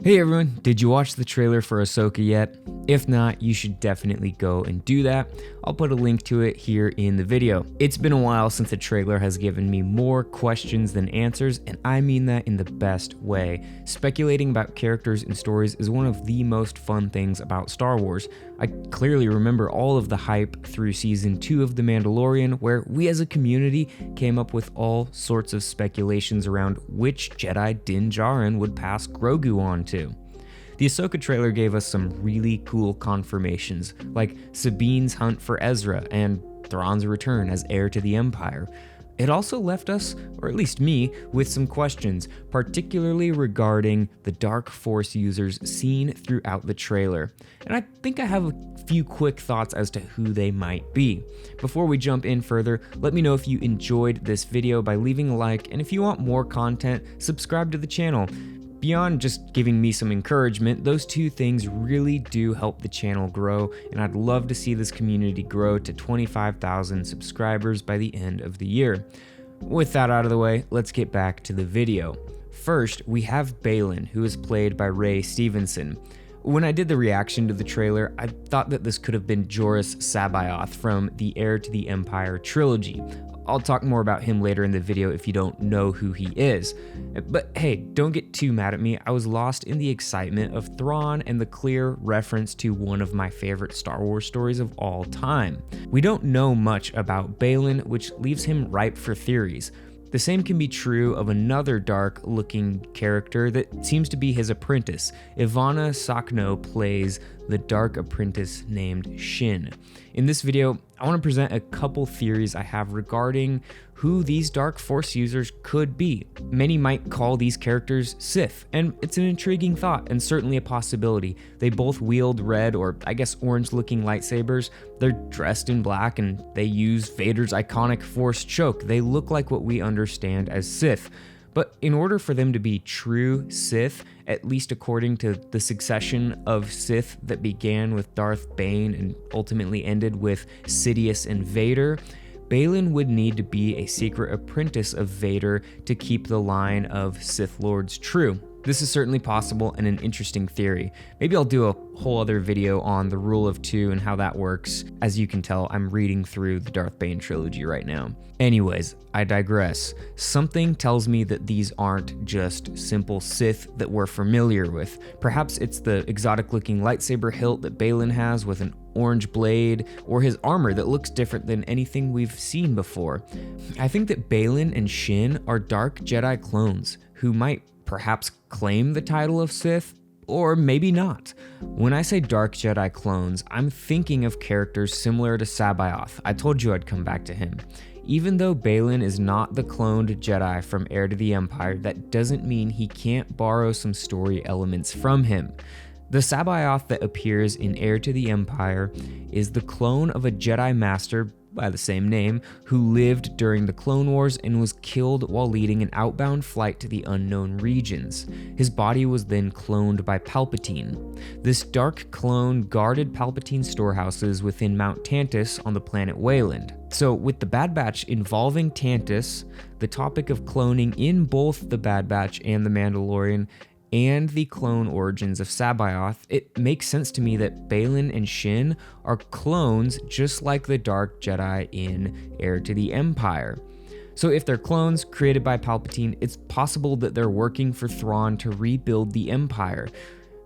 Hey everyone, did you watch the trailer for Ahsoka yet? If not, you should definitely go and do that. I'll put a link to it here in the video. It's been a while since the trailer has given me more questions than answers, and I mean that in the best way. Speculating about characters and stories is one of the most fun things about Star Wars. I clearly remember all of the hype through season 2 of The Mandalorian, where we as a community came up with all sorts of speculations around which Jedi Din Djarin would pass Grogu on to. The Ahsoka trailer gave us some really cool confirmations, like Sabine's hunt for Ezra and Thrawn's return as heir to the Empire. It also left us, or at least me, with some questions, particularly regarding the Dark Force users seen throughout the trailer. And I think I have a few quick thoughts as to who they might be. Before we jump in further, let me know if you enjoyed this video by leaving a like, and if you want more content, subscribe to the channel. Beyond just giving me some encouragement, those two things really do help the channel grow, and I'd love to see this community grow to 25,000 subscribers by the end of the year. With that out of the way, let's get back to the video. First, we have Baylan, who is played by Ray Stevenson. When I did the reaction to the trailer, I thought that this could have been Joruus C'baoth from the Heir to the Empire trilogy. I'll talk more about him later in the video if you don't know who he is. But hey, don't get too mad at me. I was lost in the excitement of Thrawn and the clear reference to one of my favorite Star Wars stories of all time. We don't know much about Baylan, which leaves him ripe for theories. The same can be true of another dark-looking character that seems to be his apprentice. Ivana Sakno plays the dark apprentice named Shin. In this video, I want to present a couple theories I have regarding who these Dark Force users could be. Many might call these characters Sith, and it's an intriguing thought and certainly a possibility. They both wield red or I guess orange-looking lightsabers. They're dressed in black and they use Vader's iconic Force choke. They look like what we understand as Sith. But in order for them to be true Sith, at least according to the succession of Sith that began with Darth Bane and ultimately ended with Sidious and Vader, Baylan would need to be a secret apprentice of Vader to keep the line of Sith Lords true. This is certainly possible and an interesting theory. Maybe I'll do a whole other video on the rule of two and how that works. As you can tell, I'm reading through the Darth Bane trilogy right now. Anyways, I digress. Something tells me that these aren't just simple Sith that we're familiar with. Perhaps it's the exotic looking lightsaber hilt that Baylan has with an orange blade, or his armor that looks different than anything we've seen before. I think that Baylan and Shin are dark Jedi clones who might perhaps claim the title of Sith, or maybe not. When I say dark Jedi clones, I'm thinking of characters similar to C'baoth. I told you I'd come back to him. Even though Baylan is not the cloned Jedi from Heir to the Empire, that doesn't mean he can't borrow some story elements from him. The C'baoth that appears in Heir to the Empire is the clone of a Jedi Master by the same name, who lived during the Clone Wars and was killed while leading an outbound flight to the unknown regions. His body was then cloned by Palpatine. This dark clone guarded Palpatine's storehouses within Mount Tantiss on the planet Wayland. So with the Bad Batch involving Tantiss, the topic of cloning in both the Bad Batch and the Mandalorian, and the clone origins of C'baoth, it makes sense to me that Baylan and Shin are clones just like the Dark Jedi in Heir to the Empire. So if they're clones created by Palpatine, it's possible that they're working for Thrawn to rebuild the Empire.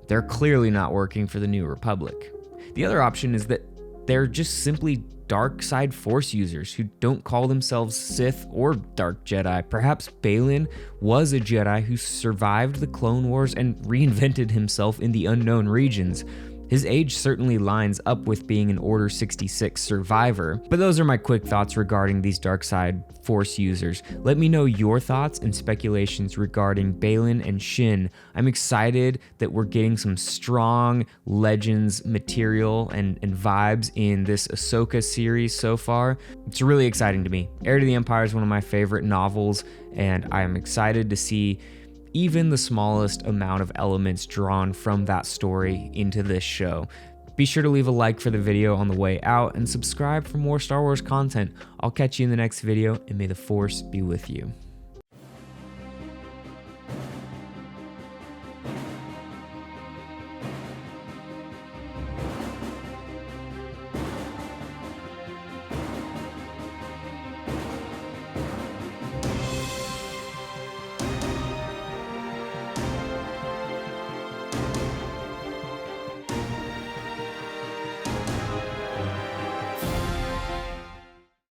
They're clearly not working for the New Republic. The other option is that they're just simply dark side Force users who don't call themselves Sith or Dark Jedi. Perhaps Baylan was a Jedi who survived the Clone Wars and reinvented himself in the unknown regions. His age certainly lines up with being an Order 66 survivor, but those are my quick thoughts regarding these dark side Force users. Let me know your thoughts and speculations regarding Baylan and Shin. I'm excited that we're getting some strong Legends material and vibes in this Ahsoka series so far. It's really exciting to me. Heir to the Empire is one of my favorite novels, and I am excited to see even the smallest amount of elements drawn from that story into this show. Be sure to leave a like for the video on the way out and subscribe for more Star Wars content. I'll catch you in the next video, and may the Force be with you.